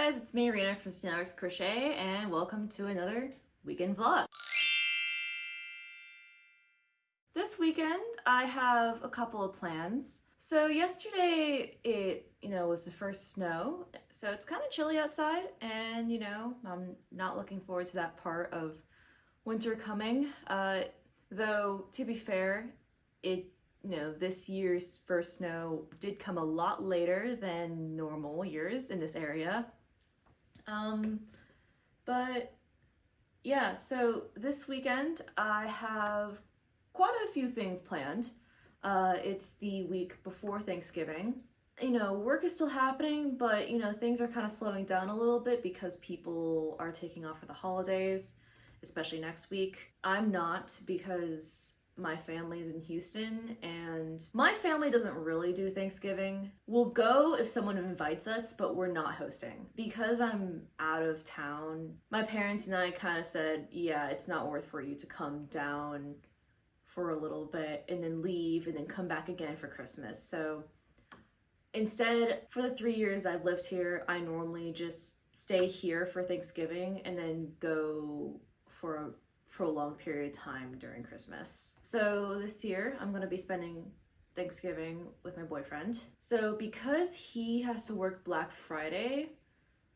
guys, it's me, Rena from Snailworks Crochet, and welcome to another weekend vlog. This weekend, I have a couple of plans. So yesterday, it was the first snow, so it's kind of chilly outside, and I'm not looking forward to that part of winter coming. Though, to be fair, this year's first snow did come a lot later than normal years in this area. But yeah, so this weekend I have quite a few things planned. It's the week before Thanksgiving. Work is still happening, but things are kind of slowing down a little bit because people are taking off for the holidays, especially next week. I'm not, because my family is in Houston, and my family doesn't really do Thanksgiving. We'll go if someone invites us, but we're not hosting. Because I'm out of town, my parents and I kind of said, yeah, it's not worth for you to come down for a little bit and then leave and then come back again for Christmas. So instead, for the 3 years I've lived here, I normally just stay here for Thanksgiving and then go for a prolonged period of time during Christmas. So this year I'm gonna be spending Thanksgiving with my boyfriend. So because he has to work Black Friday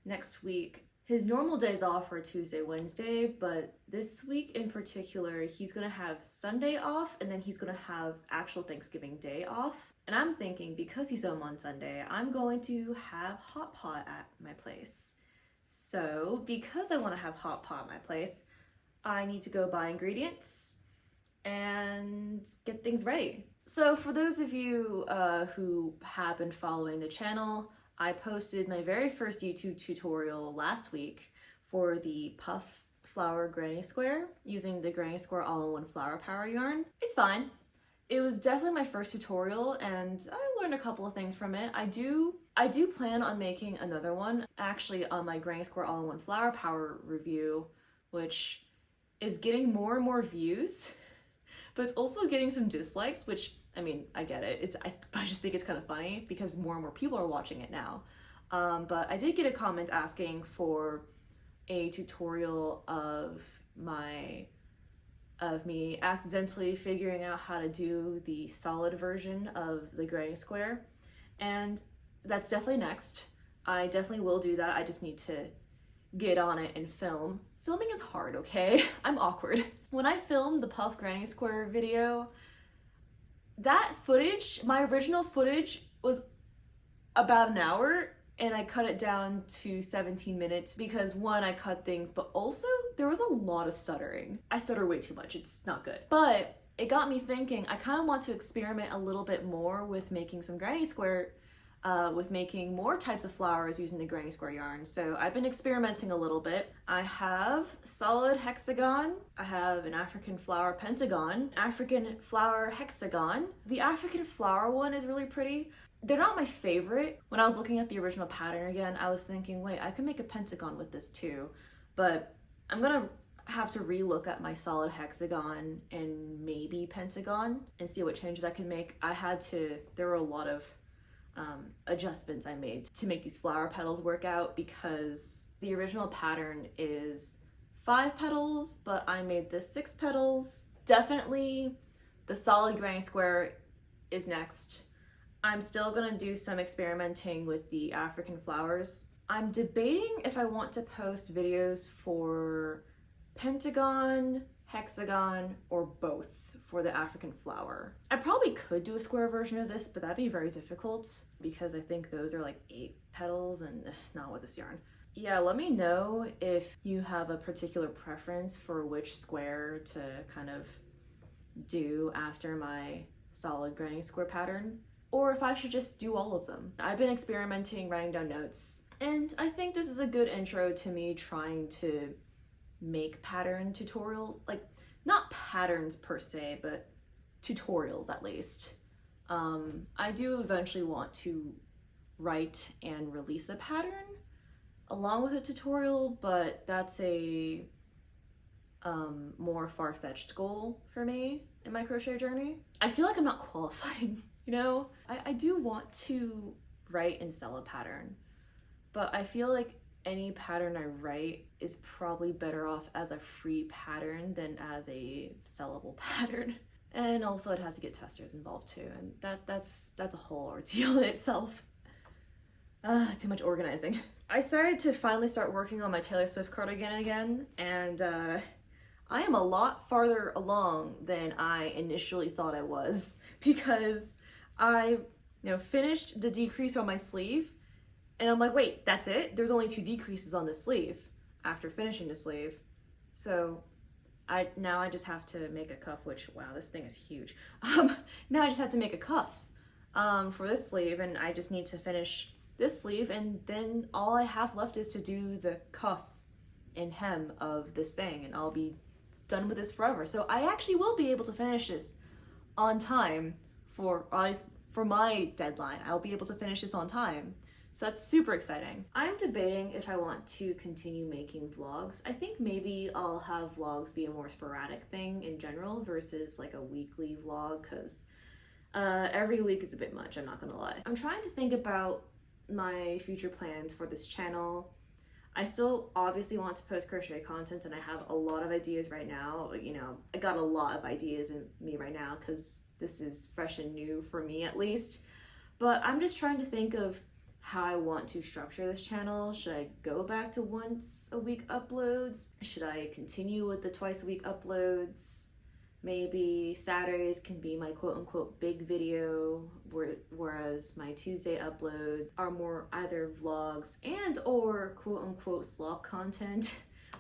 next week, his normal days off are Tuesday, Wednesday, but this week in particular, he's gonna have Sunday off, and then he's gonna have actual Thanksgiving Day off. And I'm thinking, because he's home on Sunday, I'm going to have hot pot at my place. So because I wanna have hot pot at my place, I need to go buy ingredients and get things ready. So for those of you who have been following the channel, I posted my very first YouTube tutorial last week for the puff flower granny square using the granny square all-in-one flower power yarn. It's fine. It was definitely my first tutorial and I learned a couple of things from it. I do plan on making another one, actually, on my granny square all-in-one flower power review, which is getting more and more views, but it's also getting some dislikes, which, I mean, I get it. I just think it's kind of funny because more and more people are watching it now. But I did get a comment asking for a tutorial of me accidentally figuring out how to do the solid version of the granny square, and that's definitely next. I definitely will do that. I just need to get on it and film. Filming is hard, okay? I'm awkward. When I filmed the puff granny square video, that footage, my original footage, was about an hour, and I cut it down to 17 minutes because, one, I cut things, but also there was a lot of stuttering. I stutter way too much, it's not good. But it got me thinking, I kind of want to experiment a little bit more with making some granny square, with making more types of flowers using the granny square yarn. So I've been experimenting a little bit. I have solid hexagon, I have an African flower pentagon, African flower hexagon. The African flower one is really pretty. They're not my favorite. When I was looking at the original pattern again, I was thinking, wait, I could make a pentagon with this too, but I'm gonna have to relook at my solid hexagon and maybe pentagon and see what changes I can make. There were a lot of adjustments I made to make these flower petals work out, because the original pattern is 5 petals, but I made this 6 petals. Definitely the solid granny square is next. I'm still gonna do some experimenting with the African flowers. I'm debating if I want to post videos for pentagon, hexagon, or both for the African flower. I probably could do a square version of this, but that'd be very difficult because I think those are like 8 petals and not with this yarn. Yeah, let me know if you have a particular preference for which square to kind of do after my solid granny square pattern, or if I should just do all of them. I've been experimenting, writing down notes, and I think this is a good intro to me trying to make pattern tutorials, like not patterns per se, but tutorials at least. I do eventually want to write and release a pattern along with a tutorial, but that's a more far-fetched goal for me in my crochet journey. I feel like I'm not qualified, I do want to write and sell a pattern, but I feel like any pattern I write is probably better off as a free pattern than as a sellable pattern. And also it has to get testers involved too, and that's a whole ordeal in itself. Too much organizing. I started to finally start working on my Taylor Swift cardigan again, and I am a lot farther along than I initially thought I was, because I, finished the decrease on my sleeve, and I'm like, wait, that's it? There's only 2 decreases on this sleeve after finishing the sleeve. So now I just have to make a cuff, which, wow, this thing is huge. Now I just have to make a cuff for this sleeve, and I just need to finish this sleeve, and then all I have left is to do the cuff and hem of this thing, and I'll be done with this forever. So I actually will be able to finish this on time for my deadline. I'll be able to finish this on time. So that's super exciting. I'm debating if I want to continue making vlogs. I think maybe I'll have vlogs be a more sporadic thing in general versus like a weekly vlog, because every week is a bit much, I'm not gonna lie. I'm trying to think about my future plans for this channel. I still obviously want to post crochet content, and I have a lot of ideas right now. I got a lot of ideas in me right now because this is fresh and new for me at least. But I'm just trying to think of how I want to structure this channel. Should I go back to once a week uploads? Should I continue with the twice a week uploads? Maybe Saturdays can be my quote-unquote big video, whereas my Tuesday uploads are more either vlogs and or quote-unquote slop content,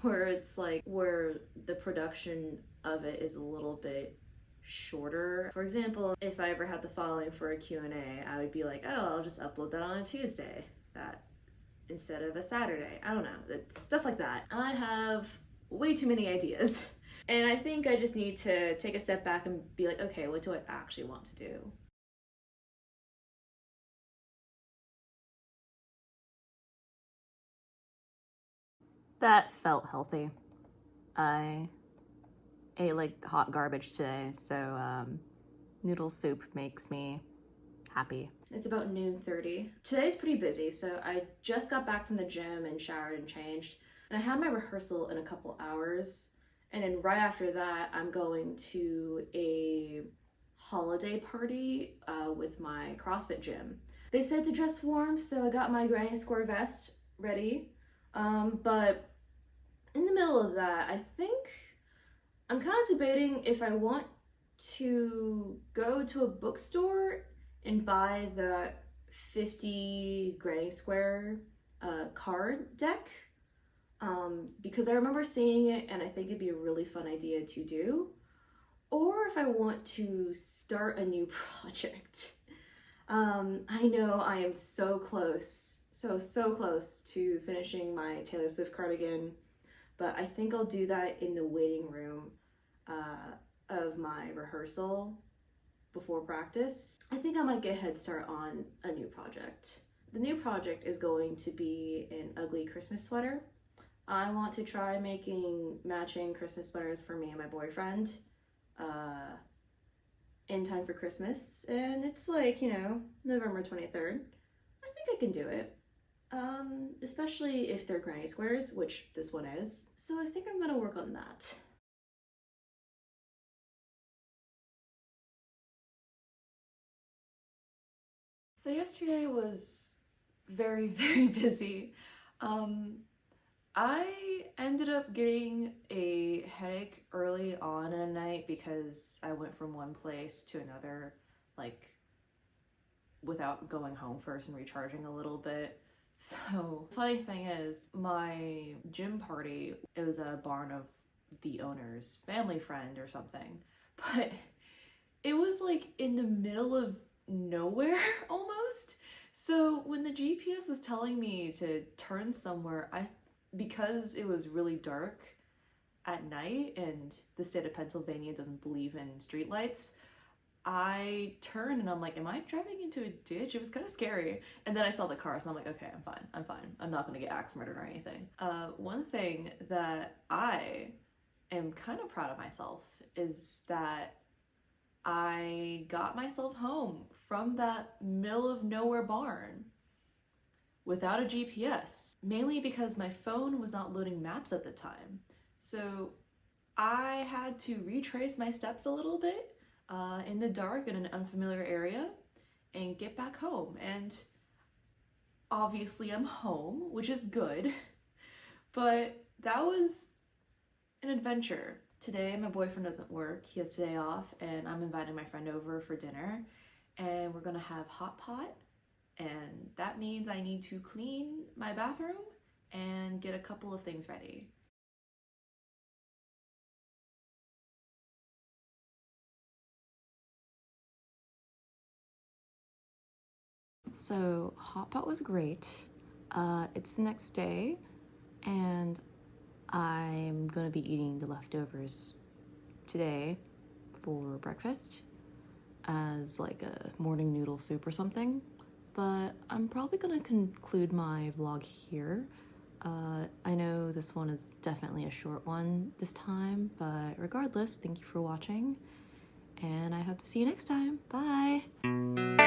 where it's like, where the production of it is a little bit shorter. For example, if I ever had the following for a Q&A, I would be like, oh, I'll just upload that on a Tuesday, that instead of a Saturday. I don't know, stuff like that. I have way too many ideas. And I think I just need to take a step back and be like, okay, what do I actually want to do? That felt healthy. I ate like hot garbage today, so noodle soup makes me happy. It's about noon 30. Today's pretty busy, so I just got back from the gym and showered and changed, and I have my rehearsal in a couple hours. And then right after that, I'm going to a holiday party with my CrossFit gym. They said to dress warm, so I got my granny square vest ready. But in the middle of that, I think I'm kind of debating if I want to go to a bookstore and buy the 50 granny square card deck. Because I remember seeing it and I think it'd be a really fun idea to do, or if I want to start a new project. I know I am so close, so close to finishing my Taylor Swift cardigan, but I think I'll do that in the waiting room of my rehearsal before practice. I think I might get a head start on a new project. The new project is going to be an ugly Christmas sweater. I want to try making matching Christmas sweaters for me and my boyfriend in time for Christmas, and it's like, November 23rd. I think I can do it, especially if they're granny squares, which this one is, so I think I'm gonna work on that. So yesterday was very, very busy. I ended up getting a headache early on in a night because I went from one place to another, like, without going home first and recharging a little bit. So, funny thing is, my gym party, it was a barn of the owner's family friend or something, but it was like in the middle of nowhere almost. So when the GPS was telling me to turn somewhere, because it was really dark at night and the state of Pennsylvania doesn't believe in streetlights, I turned and I'm like, am I driving into a ditch? It was kind of scary. And then I saw the car, so I'm like, okay, I'm fine. I'm not gonna get axe murdered or anything. One thing that I am kind of proud of myself is that I got myself home from that middle of nowhere barn. without a GPS, mainly because my phone was not loading maps at the time. So I had to retrace my steps a little bit in the dark in an unfamiliar area and get back home. And obviously I'm home, which is good, but that was an adventure. Today my boyfriend doesn't work, he has today off, and I'm inviting my friend over for dinner, and we're gonna have hot pot, and that means I need to clean my bathroom and get a couple of things ready. So hot pot was great. It's the next day, and I'm gonna be eating the leftovers today for breakfast as like a morning noodle soup or something. But I'm probably gonna conclude my vlog here. I know this one is definitely a short one this time, but regardless, thank you for watching, and I hope to see you next time. Bye!